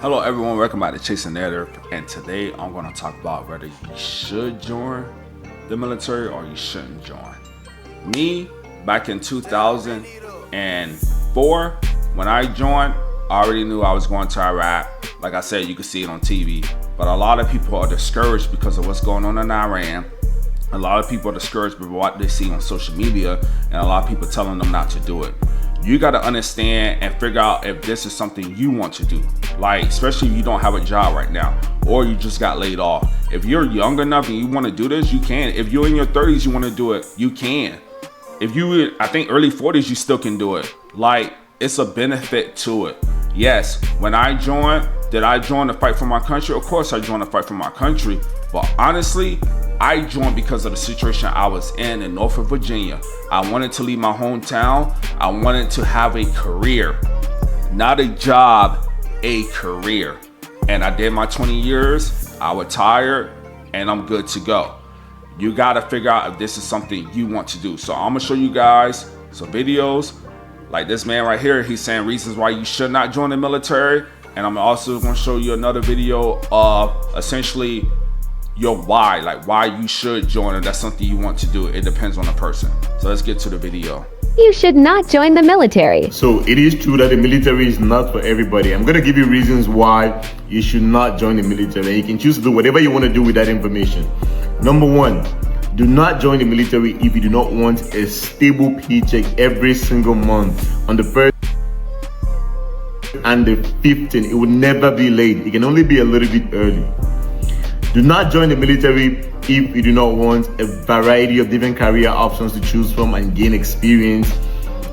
Hello everyone, welcome back to Chasing Narrative, and today I'm going to talk about whether you should join the military or you shouldn't join. Me, back in 2004, when I joined, I already knew I was going to Iraq. Like I said, you can see it on TV, but a lot of people are discouraged because of what's going on in Iran. A lot of people are discouraged by what they see on social media, and a lot of people telling them not to do it. You got to understand and figure out if this is something you want to do. Like, especially if you don't have a job right now or you just got laid off. If you're young enough and you want to do this, you can. If you're in your 30s, you want to do it, you can. If you, I think early 40s, you still can do it. Like, it's a benefit to it. Yes, when I joined, did I join to fight for my country? Of course I joined to fight for my country. But honestly, I joined because of the situation I was in Norfolk, Virginia. I wanted to leave my hometown. I wanted to have a career, not a job, a career. And I did my 20 years, I retired, and I'm good to go. You gotta figure out if this is something you want to do. So I'm gonna show you guys some videos. Like this man right here, he's saying reasons why you should not join the military. And I'm also gonna show you another video of essentially your why, like why you should join, and that's something you want to do. It depends on the person. So let's get to the video. You should not join the military. So it is true that the military is not for everybody. I'm going to give you reasons why you should not join the military, and you can choose to do whatever you want to do with that information. Number one, do not join the military if you do not want a stable paycheck every single month. On the first and the 15th, it will never be late. It can only be a little bit early. Do not join the military if you do not want a variety of different career options to choose from and gain experience,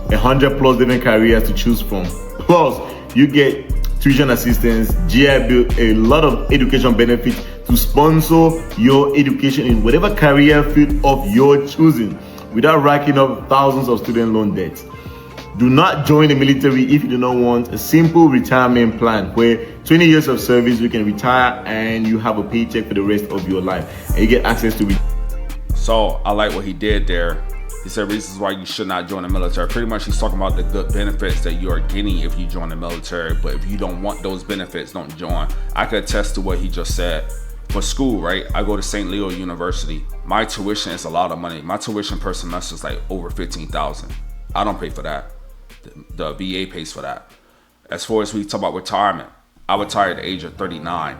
100+ different careers to choose from. Plus, you get tuition assistance, GI Bill, a lot of education benefits to sponsor your education in whatever career field of your choosing without racking up thousands of student loan debts. Do not join the military if you do not want a simple retirement plan where 20 years of service, you can retire and you have a paycheck for the rest of your life and you get access to it. So I like what he did there. He said reasons why you should not join the military. Pretty much he's talking about the good benefits that you are getting if you join the military. But if you don't want those benefits, don't join. I could attest to what he just said. For school, right? I go to St. Leo University. My tuition is a lot of money. My tuition per semester is like over $15,000. I don't pay for that. The VA pays for that. As far as we talk about retirement, I retired at the age of 39.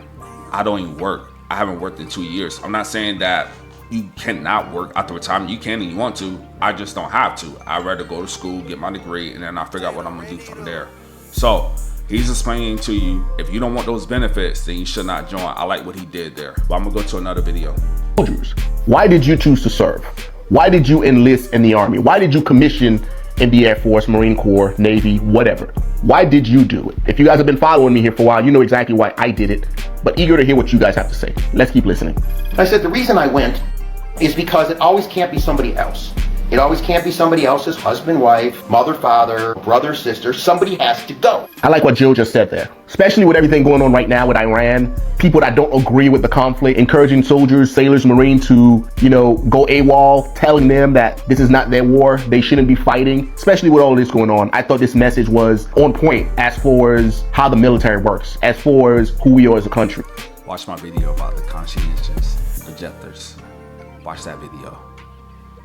I don't even work. I haven't worked in 2 years. I'm not saying that you cannot work after retirement. You can and you want to. I just don't have to. I'd rather go to school, get my degree, and then I figure out what I'm gonna do from there. So he's explaining to you, if you don't want those benefits, then you should not join. I like what he did there. But I'm gonna go to another video. Why did you choose to serve? Why did you enlist in the Army? Why did you commission in the Air Force, Marine Corps, Navy, whatever? Why did you do it? If you guys have been following me here for a while, you know exactly why I did it, but eager to hear what you guys have to say. Let's keep listening. I said the reason I went is because it always can't be somebody else. It always can't be somebody else's husband, wife, mother, father, brother, sister. Somebody has to go. I like what Jill just said there, especially with everything going on right now with Iran, people that don't agree with the conflict, encouraging soldiers, sailors, Marines to, go AWOL, telling them that this is not their war, they shouldn't be fighting, especially with all this going on. I thought this message was on point as far as how the military works, as far as who we are as a country. Watch my video about the conscientious objectors. Watch that video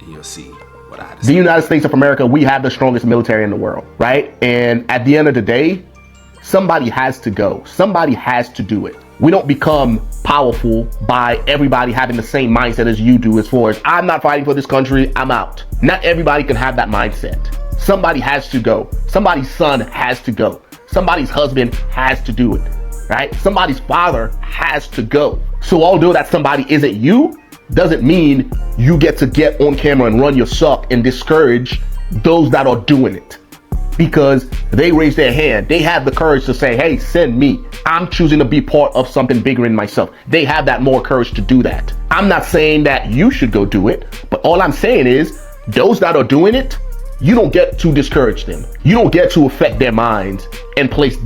and you'll see what I had to say. The United States of America, we have the strongest military in the world, right? And at the end of the day, somebody has to go. Somebody has to do it. We don't become powerful by everybody having the same mindset as you do, as far as I'm not fighting for this country, I'm out. Not everybody can have that mindset. Somebody has to go. Somebody's son has to go. Somebody's husband has to do it, right? Somebody's father has to go. So although that somebody isn't you, doesn't mean you get to get on camera and run your suck and discourage those that are doing it, because they raise their hand. They have the courage to say, hey, send me. I'm choosing to be part of something bigger in myself. They have that more courage to do that. I'm not saying that you should go do it, but all I'm saying is those that are doing it, you don't get to discourage them. You don't get to affect their minds and place.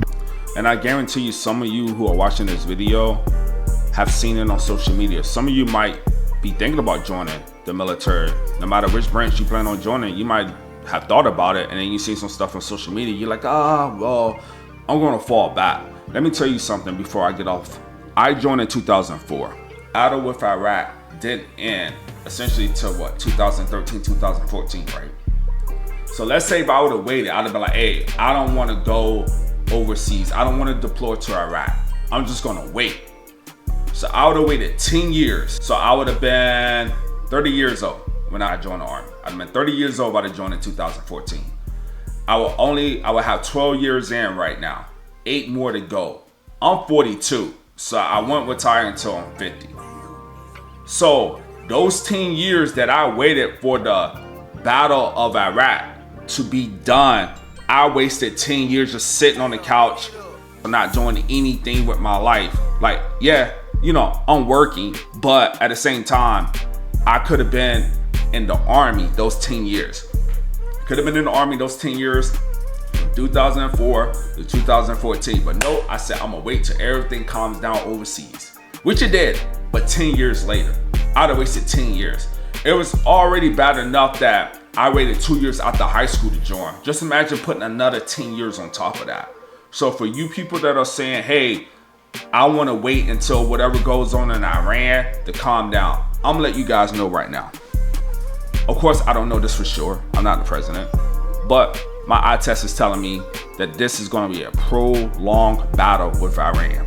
And I guarantee you, some of you who are watching this video have seen it on social media. Some of you might be thinking about joining the military. No matter which branch you plan on joining, you might have thought about it, and then you see some stuff on social media, you're like, well, I'm gonna fall back. let me tell you something before I get off. I joined in 2004. Battle with Iraq didn't end essentially till what, 2013, 2014, right? So let's say if I would have waited, I'd have been like, hey, I don't want to go overseas. I don't want to deploy to Iraq. I'm just going to wait. So I would have waited 10 years. So I would have been 30 years old when I joined the Army. I'd have been 30 years old if I'd have joined in 2014. I would have 12 years in right now. 8 more to go. I'm 42. So I won't retire until I'm 50. So those 10 years that I waited for the Battle of Iraq to be done, I wasted 10 years just sitting on the couch, not doing anything with my life. Like, yeah, you know, I'm working, but at the same time, I could have been in the Army those 10 years. Could have been in the Army those 10 years, from 2004 to 2014. But no, I said, I'm gonna wait till everything calms down overseas, which it did. But 10 years later, I'd have wasted 10 years. It was already bad enough that I waited 2 years after high school to join. Just imagine putting another 10 years on top of that. So for you people that are saying, hey, I want to wait until whatever goes on in Iran to calm down, I'm gonna let you guys know right now. Of course, I don't know this for sure. I'm not the president, but my eye test is telling me that this is going to be a prolonged battle with Iran.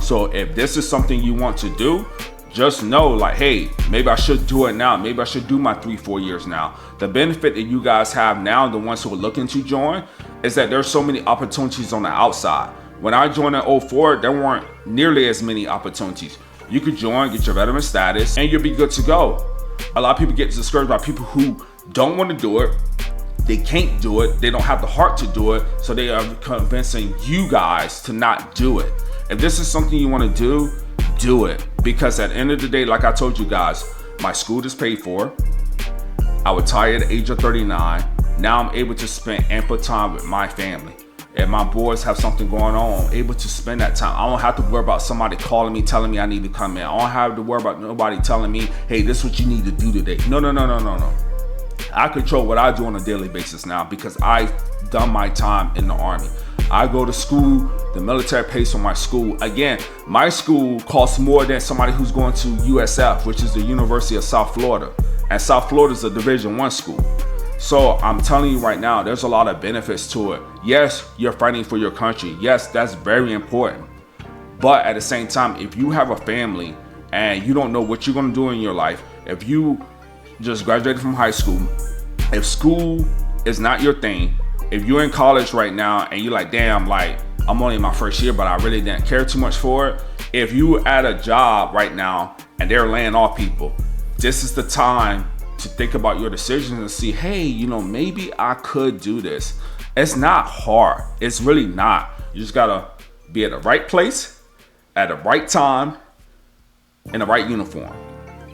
So if this is something you want to do, just know, like, hey, maybe I should do it now. Maybe I should do my 3-4 years now. The benefit that you guys have now, the ones who are looking to join, is that there's so many opportunities on the outside. When I joined in 2004, there weren't nearly as many opportunities. You could join, get your veteran status, and you'll be good to go. A lot of people get discouraged by people who don't want to do it. They can't do it. They don't have the heart to do it. So they are convincing you guys to not do it. If this is something you want to do it. Because at the end of the day, like I told you guys, my school is paid for. I retired at the age of 39. Now I'm able to spend ample time with my family. If my boys have something going on, I'm able to spend that time. I don't have to worry about somebody calling me, telling me I need to come in. I don't have to worry about nobody telling me, hey, this is what you need to do today. No. I control what I do on a daily basis now because I've done my time in the Army. I go to school, the military pays for my school. Again, my school costs more than somebody who's going to USF, which is the University of South Florida. And South Florida is a Division I school. So I'm telling you right now, there's a lot of benefits to it. Yes, you're fighting for your country. Yes, that's very important. But at the same time, if you have a family and you don't know what you're going to do in your life, if you just graduated from high school, if school is not your thing, if you're in college right now and you're like, damn, like I'm only in my first year, but I really didn't care too much for it. If you at a job right now and they're laying off people, this is the time to think about your decisions and see, hey, you know, maybe I could do this. It's not hard. It's really not. You just gotta be at the right place, at the right time, in the right uniform.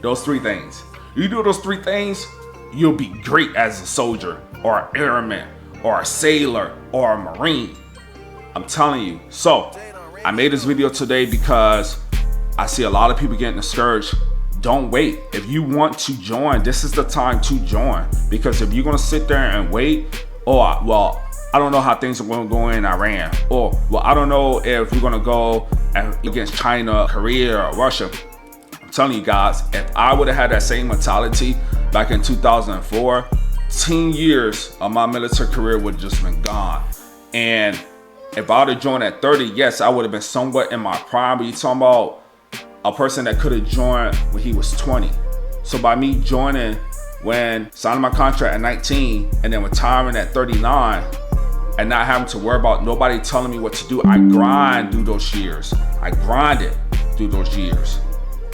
Those 3 things. You do those 3 things, you'll be great as a soldier or an airman or a sailor or a Marine. I'm telling you. So I made this video today because I see a lot of people getting discouraged. Don't wait. If you want to join, this is the time to join. Because if you're going to sit there and wait, oh, well, I don't know how things are going to go in Iran. Or, well, I don't know if we're going to go against China, Korea, or Russia. I'm telling you guys, if I would have had that same mentality back in 2004, 10 years of my military career would have just been gone. And if I would have joined at 30, yes, I would have been somewhat in my prime. But you're talking about a person that could have joined when he was 20. So by me joining when signing my contract at 19 and then retiring at 39 and not having to worry about nobody telling me what to do, I grind through those years. I grinded through those years.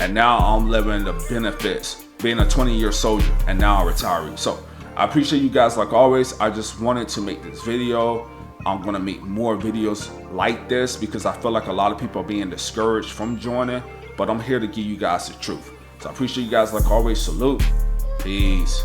And now I'm living the benefits, being a 20-year soldier and now a retiree. So I appreciate you guys like always. I just wanted to make this video. I'm gonna make more videos like this because I feel like a lot of people are being discouraged from joining. But I'm here to give you guys the truth. So I appreciate you guys like always. Salute. Peace.